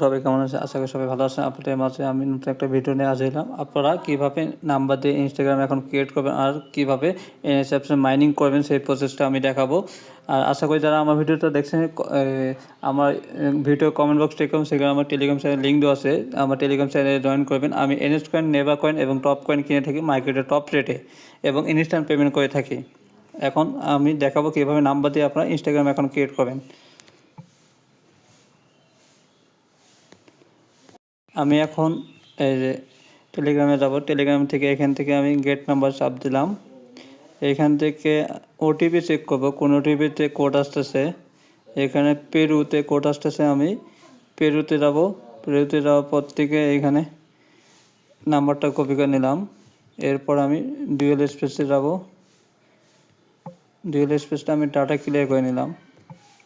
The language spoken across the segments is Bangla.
সবাই কেমন আছেন? আশা করি সবাই ভালো আছেন। আপনাদের মাঝে আমি নতুন একটা ভিডিও নিয়ে হাজির হলাম। আপনারা কীভাবে নাম্বার দিয়ে ইনস্টাগ্রাম অ্যাকাউন্ট ক্রিয়েট করবেন আর কীভাবে এনএসএফসি মাইনিং করবেন সেই প্রসেসটা আমি দেখাবো। আর আশা করি যারা আমার ভিডিওটা দেখছেন আমার ভিডিও কমেন্ট বক্স চেক করুন, সেখানে আমার টেলিগ্রাম চ্যানেল লিঙ্ক দেওয়া আছে। আমার টেলিগ্রাম চ্যানেলে জয়েন করবেন। আমি এনএস কয়েন, নেভা কয়েন এবং টপ কয়েন কিনে থাকি মার্কেটে টপ রেটে এবং ইনস্ট্যান্ট পেমেন্ট করে থাকি। এখন আমি দেখাবো কীভাবে নাম্বার দিয়ে আপনারা ইনস্টাগ্রাম অ্যাকাউন্ট ক্রিয়েট করবেন। আমি এখন এই যে টেলিগ্রামে যাব। টেলিগ্রাম থেকে এখান থেকে আমি গেট নাম্বার চাপ দিলাম। এখান থেকে ওটিপি চেক করব, কোন ওটিপিতে কোড আসতেছে। এখানে পেরুতে কোড আসতেছে, আমি পেরুতে যাব। পেরুতে যাওয়ার পর থেকে এখানে নাম্বারটা কপি করে নিলাম। এরপর আমি ডুয়েল স্পেসে যাব। ডুয়েল স্পেসটা আমি ডাটা ক্লিয়ার করে নিলাম।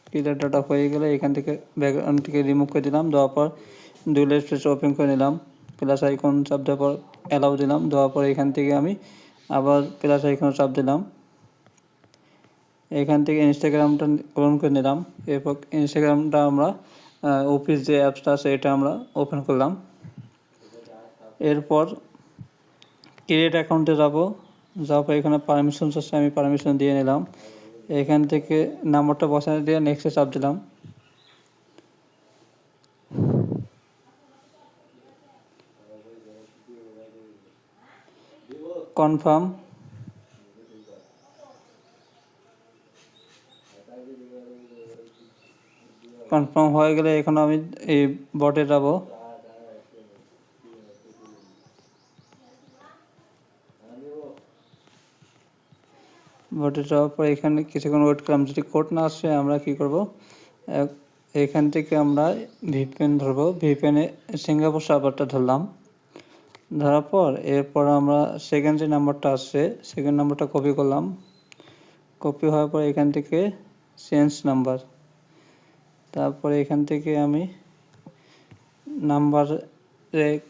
ক্লিয়ার ডাটা হয়ে গেলে এখান থেকে ব্যাকগ্রাউন্ড থেকে রিমুভ করে দিলাম। দেওয়ার পর ডুয়েল স্পেস ওপেন করে নিলাম। প্লাস আইকন চাপ দেওয়ার পর অ্যালাউ দিলাম। দেওয়ার পর এখান থেকে আমি আবার প্লাস আইকন চাপ দিলাম। এখান থেকে ইনস্টাগ্রামটা ওপেন করে নিলাম। এরপর ইনস্টাগ্রামটা আমরা অফিস যে অ্যাপসটা আছে এটা আমরা ওপেন করলাম। এরপর ক্রিয়েট অ্যাকাউন্টে যাব। যাওয়ার পর এখানে পারমিশনস আছে, আমি পারমিশন দিয়ে নিলাম। এখান থেকে নাম্বারটা বসানো দিয়ে নেক্সটে চাপ দিলাম। কনফার্ম হয়ে গেলে এখন আমি এই বটে যাব। বটে যাওয়ার পর এখানে কিছুক্ষণ ওয়েট করলাম। যদি কোড না আসে আমরা কি করব, এখান থেকে আমরা ভিপিএন ধরবো। ভিপিএনে সিঙ্গাপুর সার্ভারটা ধরলাম। ধরার পর এরপর আমরা সেকেন্ড যে নাম্বারটা আসছে সেকেন্ড নাম্বারটা কপি করলাম। কপি হওয়ার পর এখান থেকে চেঞ্জ নাম্বার, তারপরে এখান থেকে আমি নাম্বারে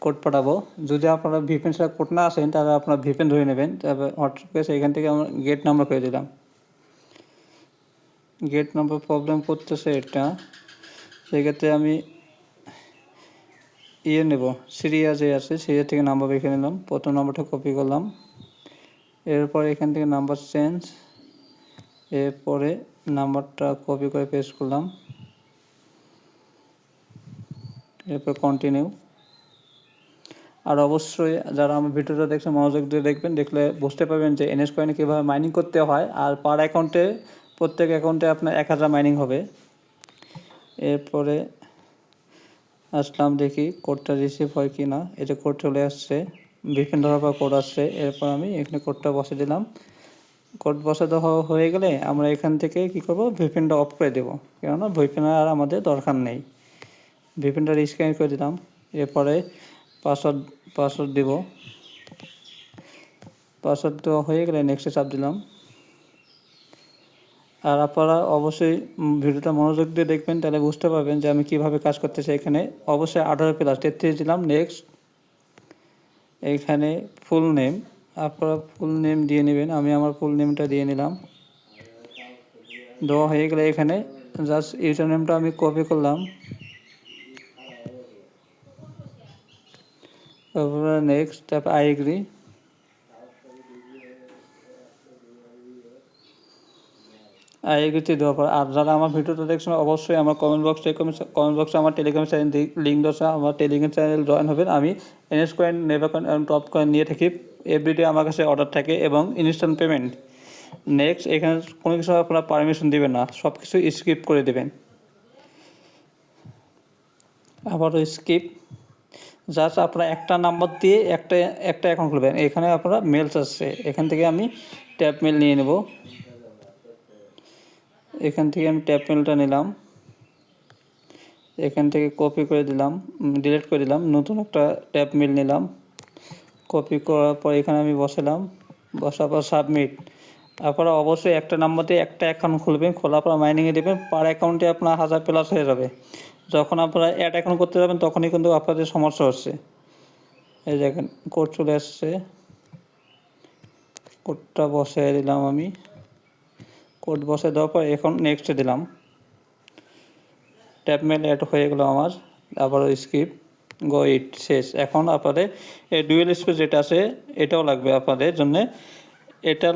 কোড পাঠাবো। যদি আপনারা ভিপিএন ছাড়া কোড না আসেন তাহলে আপনারা ভিপিএন ধরে নেবেন। তারপরে হোয়াটসঅ্যাপে এখান থেকে আমরা গেট নাম্বার করে দিলাম। গেট নাম্বার প্রবলেম করতেছে এটা, সেক্ষেত্রে আমি নেব, সিরিয়া যে আছে সিরিয়া থেকে নাম্বার বেছে নিলাম। প্রথম নাম্বারটা কপি করলাম। এরপর এখান থেকে নাম্বার চেঞ্জ, এরপরে নাম্বারটা কপি করে পেস্ট করলাম। এরপর কন্টিনিউ। আর অবশ্যই যারা আমার ভিডিওটা দেখছেন মনোযোগ দিয়ে দেখবেন, দেখলে বুঝতে পারবেন যে এনএস কয়েনে কীভাবে মাইনিং করতে হয়। আর পার অ্যাকাউন্টে প্রত্যেক অ্যাকাউন্টে আপনার 1000 মাইনিং হবে। এরপরে আসলাম, দেখি কোডটা রিসিভ হয় কি না। এটা কোড চলে আসছে, ভিপিএন ধরার পর কোড আসছে। এরপর আমি এখানে কোডটা বসে দিলাম। কোড বসে দেওয়া হয়ে গেলে আমরা এখান থেকে কি করব, ভিপিএনটা অফ করে দেব, কেননা ভিপিএন আর আমাদের দরকার নেই। ভিপিএনটা রিস্ক্যান করে দিলাম। এরপরে পাসওয়ার্ড দেব। পাসওয়ার্ড দেওয়া হয়ে গেলে নেক্সটে চাপ দিলাম। আর আপনারা অবশ্যই ভিডিওটা মনোযোগ দিয়ে দেখবেন, তাহলে বুঝতে পারবেন যে আমি কিভাবে কাজ করতেছি। এখানে অবশ্যই 18+33 দিলাম। নেক্সট, এইখানে ফুল নেম, আপনারা ফুল নেম দিয়ে নেবেন। আমি আমার ফুল নেমটা দিয়ে নিলাম। দেওয়া হয়ে গেলে এখানে জাস্ট ইউজার নেমটা আমি কপি করলাম। তারপরে নেক্সট, তারপর আই এগ্রি। এগুলো দেওয়ার পর আর যারা আমার ভিডিওটা দেখছেন অবশ্যই আমার কমেন্ট বক্সে আমার টেলিগ্রাম চ্যানেল লিঙ্ক দেওয়া, আমার টেলিগ্রাম চ্যানেল জয়েন হবেন। আমি এনএস কয়েন, নেভা কয়েন এবং টপ কয়েন নিয়ে থাকি। এভরিডে আমার কাছে অর্ডার থাকে এবং ইনস্ট্যান্ট পেমেন্ট। নেক্সট, এখানে কোনো কিছু আপনারা পারমিশন দিবেন না, সব কিছু স্কিপ করে দেবেন। আবারও স্কিপ। জাস্ট আপনারা একটা নাম্বার দিয়ে একটা অ্যাকাউন্ট খুলবেন। এখানে আপনারা মেলস আসছে, এখান থেকে আমি ট্যাপ মেল নিয়ে নেব। এখান থেকে আমি ট্যাপ মেলটা নিলাম। এখান থেকে কপি করে দিলাম, ডিলিট করে দিলাম। নতুন একটা ট্যাপ মেল নিলাম। কপি করার পর এখানে আমি বসালাম। বসার পর সাবমিট। আপনারা অবশ্যই একটা নাম্বার দিয়ে একটা অ্যাকাউন্ট খুলবেন। খোলার পর মাইনিংয়ে দেবেন। পার অ্যাকাউন্টে আপনার 1000+ হয়ে যাবে। যখন আপনারা অ্যাড অ্যাকাউন্ট করতে যাবেন তখনই কিন্তু আপনাদের সমস্যা হচ্ছে। এই দেখেন কোড চলে আসছে, কোডটা বসাই দিলাম আমি। কোড বসাই দেওয়ার পর এখন নেক্সটে দিলাম। ট্যাপ মেল অ্যাড হয়ে গেল আমার। আবারও স্কিপ, গো ইট, শেষ। এখন আপনাদের এই ডুয়েল স্পেস যেটা আছে এটাও লাগবে আপনাদের জন্য। এটা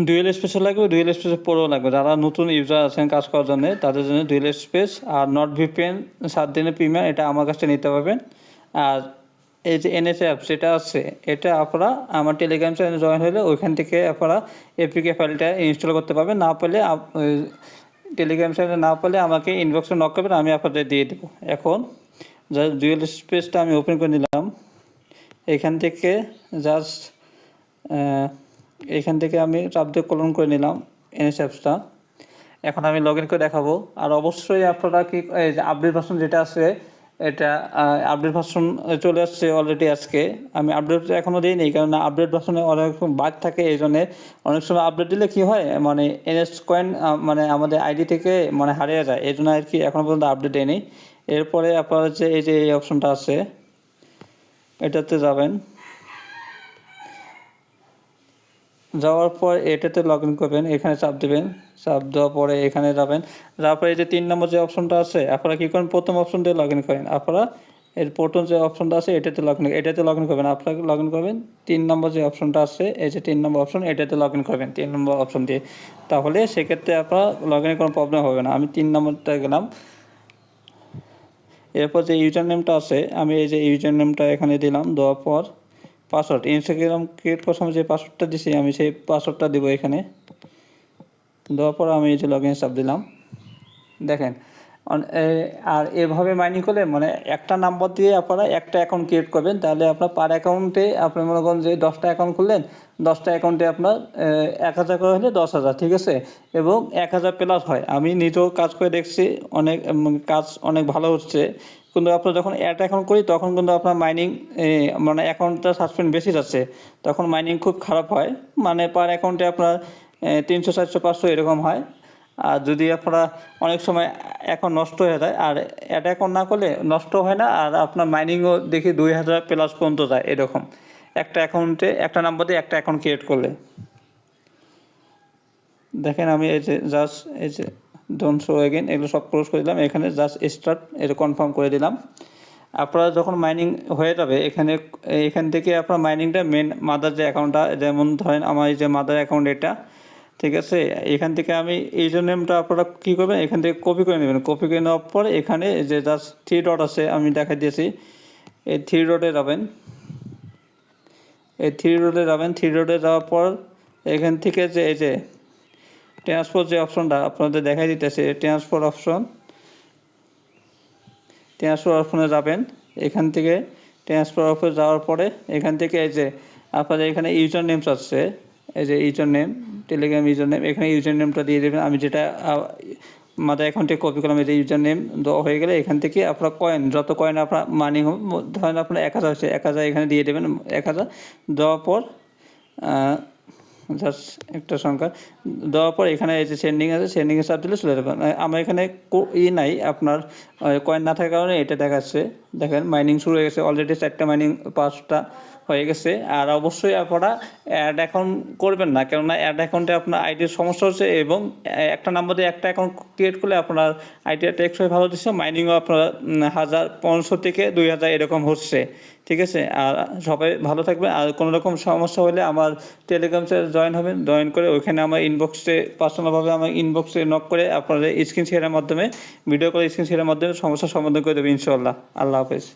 ডুয়েল স্পেসও লাগবে, ডুয়েল স্পেসের পরেও লাগবে। যারা নতুন ইউজার আছেন কাজ করার জন্য তাদের জন্য dual space are not VPN 7 দিনের প্রিমিয়াম এটা আমার কাছে নিতে পারবেন। আর এই যে এনএস অ্যাপ যেটা আছে এটা আপনারা আমার টেলিগ্রাম চ্যানেলে জয়েন হলে ওইখান থেকে আপনারা এপিকে ফাইলটা ইনস্টল করতে পারবেন। না পেলে টেলিগ্রাম চ্যানেলে না পেলে আমাকে ইনবক্সে নক করবেন, আমি আপনাদের দিয়ে দেবো। এখন ডুয়েল স্পেসটা আমি ওপেন করে নিলাম। এখান থেকে জাস্ট এখান থেকে আমি চাপ দিয়ে কলন করে নিলাম এনএস অ্যাপসটা। এখন আমি লগ ইন করে দেখাবো। আর অবশ্যই আপনারা কি এই যে আপডেট ভার্সন যেটা আছে এটা আপডেট ভার্সন চলে আসছে অলরেডি আজকে। আমি আপডেট এখনও দিইনি, কারণ আপডেট ভার্সনে অনেক বাগ থাকে, এই জন্যে অনেক সময় আপডেট দিলে কি হয় মানে এনএস কয়েন মানে আমাদের আইডি থেকে মানে হারিয়ে যায়, এই জন্য আর কি এখনও পর্যন্ত আপডেট দেয়নি। এরপরে আপনারা যে এই যে এই অপশনটা আছে এটাতে যাবেন, যাওয়ার পর এটাতে লগ ইন করবেন, এখানে চাপ দেবেন, চাপ দেওয়ার পরে এখানে যাবেন, যাওয়ার পরে এই যে 3 নম্বর যে অপশনটা আছে আপনারা কী করেন প্রথম অপশন দিয়ে লগ ইন করেন। আপনারা এর প্রথম যে অপশনটা আছে এটাতে লগ ইন করবেন। আপনারা লগ ইন করবেন 3 নম্বর যে অপশনটা আছে এই যে 3 নম্বর অপশন এটাতে লগ ইন করবেন 3 নম্বর অপশন দিয়ে। তাহলে সেক্ষেত্রে আপনার লগ ইনে কোনো প্রবলেম হবে না। আমি 3 নম্বরটা গেলাম। এরপর যে ইউজার নেমটা আছে আমি এই যে ইউজার নেমটা এখানে দিলাম, দেওয়ার পর পাসওয়ার্ড ইনস্টাগ্রাম ক্রিয়েট করার সময় যে পাসওয়ার্ডটা দিছি আমি সেই পাসওয়ার্ডটা দিব এখানে। দেওয়ার পর আমি এই যে লগ ইন চাপ দিলাম। দেখেন আর এভাবে মাইনিং করলে মানে একটা নাম্বার দিয়ে আপনারা একটা অ্যাকাউন্ট ক্রিয়েট করবেন, তাহলে আপনার পার অ্যাকাউন্টে আপনি মনে করেন যে 10টা অ্যাকাউন্ট খুললেন, 10টা অ্যাকাউন্টে আপনার 1000 করে হলে 10,000, ঠিক আছে, এবং 1000 প্লাস হয়। আমি নিজেও কাজ করে দেখছি, অনেক কাজ অনেক ভালো হচ্ছে। কিন্তু আপনার যখন অ্যাড অ্যাকাউন্ট করি তখন কিন্তু আপনার মাইনিং মানে অ্যাকাউন্টটা সাসপেন্ড বেশি যাচ্ছে, তখন মাইনিং খুব খারাপ হয়। মানে পার অ্যাকাউন্টে আপনার 300, 400, 500 এরকম হয়। আর যদি আপনারা অনেক সময় অ্যাকাউন্ট নষ্ট হয়ে যায়, আর অ্যাড অ্যাকাউন্ট না করলে নষ্ট হয় না, আর আপনার মাইনিংও দেখি 2000 প্লাস পর্যন্ত যায় এরকম, একটা অ্যাকাউন্টে একটা নাম্বার দিয়ে একটা অ্যাকাউন্ট ক্রিয়েট করলে। দেখেন আমি এই যে জাস্ট এই যে ডোন্ট শো এগেইন এগুলো সব ক্লোজ করে দিলাম, এখানে জাস্ট স্টার্ট এটা কনফার্ম করে দিলাম। আপনারা যখন মাইনিং হয়ে যাবে এখান থেকে আপনার মাইনিংটা মেন মাদার যে অ্যাকাউন্টটা, যেমন ধরেন আমার এই যে মাদার অ্যাকাউন্ট এটা, ঠিক আছে, এখান থেকে আমি ইউজার নেমটা আপনারা কী করবেন এখান থেকে কপি করে নেবেন। কপি করে নেওয়ার পর এখানে যে জাস্ট 3 ডট আছে আমি দেখাই দিয়েছি, এই 3 ডটে যাবেন। এই 3 ডটে যাবেন, 3 ডটে যাওয়ার পর এখান থেকে যে এই যে ট্রান্সফার যে অপশনটা আপনাদের দেখাই দিতেছে ট্রান্সফার অপশনে যাবেন। এখান থেকে ট্রান্সফার অপশনে যাওয়ার পরে এখান থেকে এই যে আপনাদের এখানে ইউজার নেমস আছে, এই যে user name, Telegram user name, এখানে ইউজার নেমটা দিয়ে দেবেন। আমি যেটা মাদার অ্যাকাউন্টে কপি করলাম এই যে ইউজার নেম দেওয়া হয়ে গেলে এখান থেকে আপনার কয়েন, যত কয়েন আপনার মানি ধরেন আপনার 1000 আছে, 1000 এখানে দিয়ে দেবেন। 1000 দেওয়ার পর জাস্ট একটা সংখ্যা দেওয়ার পর এখানে এই যে সেন্ডিং আছে, সেন্ডিংয়ে চাপ দিলে চলে যাবে। আমার এখানে নাই আপনার কয়েন না থাকার কারণে এটা দেখাচ্ছে। দেখেন মাইনিং শুরু হয়ে গেছে অলরেডি, 4টা মাইনিং 5টা হয়ে গেছে। আর অবশ্যই আপনারা অ্যাড অ্যাকাউন্ট করবেন না, কেননা অ্যাড অ্যাকাউন্টে আপনার আইডির সমস্যা হচ্ছে, এবং একটা নাম্বার দিয়ে একটা অ্যাকাউন্ট ক্রিয়েট করলে আপনার আইডিয়া টেকসই ভালো দিচ্ছে, মাইনিংও আপনার 1500 থেকে 2000 এরকম হচ্ছে, ঠিক আছে। আর সবাই ভালো থাকবেন। আর কোনো রকম সমস্যা হলে আমার টেলিগ্রাম চ্যানেল জয়েন করে ওইখানে আমার ইনবক্সে পার্সোনালভাবে আমার ইনবক্সে নক করে আপনাদের স্ক্রিন শেয়ারের মাধ্যমে ভিডিও করে স্ক্রিন শেয়ারের মাধ্যমে সমস্যার সমাধান করে দেবে ইনশাআল্লাহ। আল্লাহ হাফেজ।